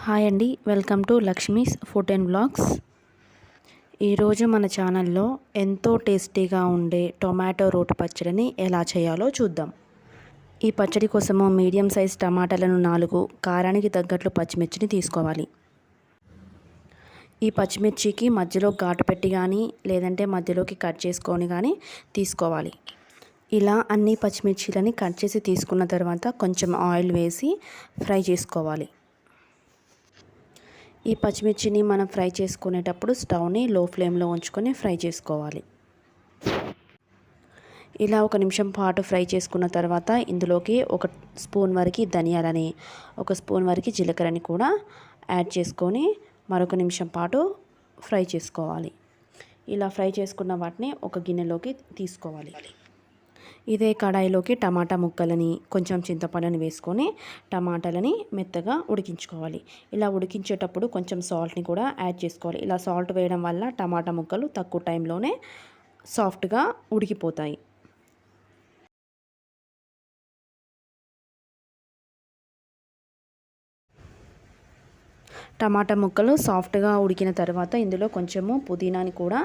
Hi అండి, welcome to Lakshmi's food and blogs. ఈరోజు మన ఛానల్లో ఎంతో టేస్టీగా ఉండే టొమాటో రోటి పచ్చడిని ఎలా చేయాలో చూద్దాం. ఈ పచ్చడి కోసము మీడియం సైజ్ టమాటాలను 4, కారానికి తగ్గట్లు పచ్చిమిర్చిని తీసుకోవాలి. ఈ పచ్చిమిర్చికి మధ్యలో ఘాటు పెట్టి కానీ లేదంటే మధ్యలోకి కట్ చేసుకొని కానీ తీసుకోవాలి. ఇలా అన్ని పచ్చిమిర్చిలని కట్ చేసి తీసుకున్న తర్వాత కొంచెం ఆయిల్ వేసి ఫ్రై చేసుకోవాలి. ఈ పచ్చిమిర్చిని మనం ఫ్రై చేసుకునేటప్పుడు స్టవ్ని లో ఫ్లేమ్లో ఉంచుకొని ఫ్రై చేసుకోవాలి. ఇలా 1 నిమిషం పాటు ఫ్రై చేసుకున్న తర్వాత ఇందులోకి 1 స్పూన్ వరకు ధనియాలని, 1 స్పూన్ వరకు జీలకర్రని కూడా యాడ్ చేసుకొని మరొక నిమిషం పాటు ఫ్రై చేసుకోవాలి. ఇలా ఫ్రై చేసుకున్న వాటిని ఒక గిన్నెలోకి తీసుకోవాలి. ఇదే కడాయిలోకి టమాటా ముక్కలని, కొంచెం చింతపండుని వేసుకొని టమాటాలని మెత్తగా ఉడికించుకోవాలి. ఇలా ఉడికించేటప్పుడు కొంచెం సాల్ట్ని కూడా యాడ్ చేసుకోవాలి. ఇలా సాల్ట్ వేయడం వల్ల టమాటా ముక్కలు తక్కువ టైంలోనే సాఫ్ట్గా ఉడికిపోతాయి. టమాటా ముక్కలు సాఫ్ట్గా ఉడికిన తర్వాత ఇందులో కొంచెము పుదీనాని కూడా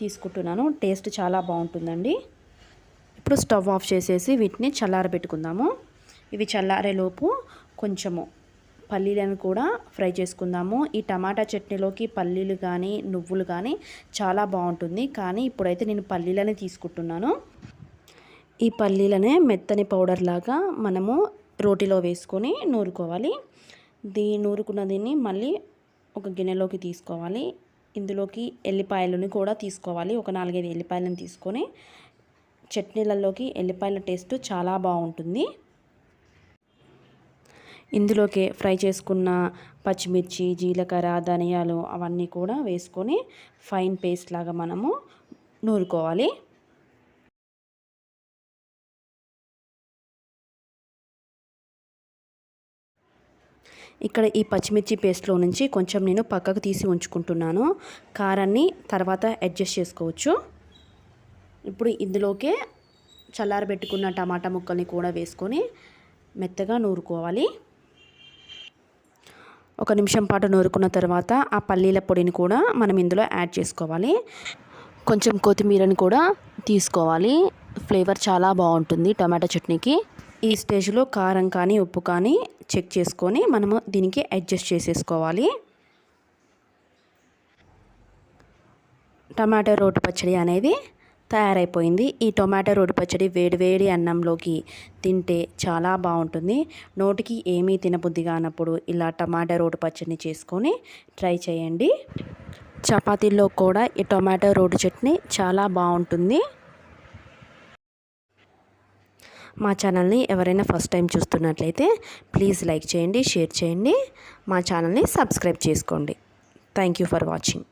తీసుకుంటున్నాను. టేస్ట్ చాలా బాగుంటుందండి. ఇప్పుడు స్టవ్ ఆఫ్ చేసేసి వీటిని చల్లారబెట్టుకుందాము. ఇవి చల్లారేలోపు కొంచెము పల్లీలను కూడా ఫ్రై చేసుకుందాము. ఈ టమాటా చట్నీలోకి పల్లీలు కానీ నువ్వులు కానీ చాలా బాగుంటుంది, కానీ ఇప్పుడైతే నేను పల్లీలని తీసుకుంటున్నాను. ఈ పల్లీలనే మెత్తని పౌడర్ లాగా మనము రోటిలో వేసుకొని నూరుకోవాలి. నూరుకున్న దీన్ని మళ్ళీ ఒక గిన్నెలోకి తీసుకోవాలి. ఇందులోకి ఎల్లిపాయలను కూడా తీసుకోవాలి. ఒక 4-5 ఎల్లిపాయలను తీసుకొని చట్నీలలోకి ఎల్లిపాయల టేస్ట్ చాలా బాగుంటుంది. ఇందులోకి ఫ్రై చేసుకున్న పచ్చిమిర్చి, జీలకర్ర, ధనియాలు అవన్నీ కూడా వేసుకొని ఫైన్ పేస్ట్ లాగా మనము నూరుకోవాలి. ఇక్కడ ఈ పచ్చిమిర్చి పేస్ట్లో నుంచి కొంచెం నేను పక్కకు తీసి ఉంచుకుంటున్నాను. కారాన్ని తర్వాత అడ్జస్ట్ చేసుకోవచ్చు. ఇప్పుడు ఇందులోకే చల్లారబెట్టుకున్న టమాటా ముక్కల్ని కూడా వేసుకొని మెత్తగా నూరుకోవాలి. 1 నిమిషం పాటు నూరుకున్న తర్వాత ఆ పల్లీల పొడిని కూడా మనం ఇందులో యాడ్ చేసుకోవాలి. కొంచెం కొత్తిమీరని కూడా తీసుకోవాలి. ఫ్లేవర్ చాలా బాగుంటుంది టమాటా చట్నీకి. ఈ స్టేజ్లో కారం కానీ ఉప్పు కానీ చెక్ చేసుకొని మనము దీనికి అడ్జస్ట్ చేసేసుకోవాలి. టమాటా రోటి పచ్చడి అనేది తయారైపోయింది. ఈ టొమాటో రోటి పచ్చడి వేడివేడి అన్నంలోకి తింటే చాలా బాగుంటుంది. నోటికి ఏమీ తినబుద్ధి కానప్పుడు ఇలా టమాటో రోటి పచ్చడిని చేసుకొని ట్రై చేయండి. చపాతీల్లో కూడా ఈ టొమాటో రోటి చట్నీ చాలా బాగుంటుంది. మా ఛానల్ని ఎవరైనా ఫస్ట్ టైం చూస్తున్నట్లయితే ప్లీజ్ లైక్ చేయండి, షేర్ చేయండి, మా ఛానల్ని సబ్స్క్రైబ్ చేసుకోండి. Thank you for watching.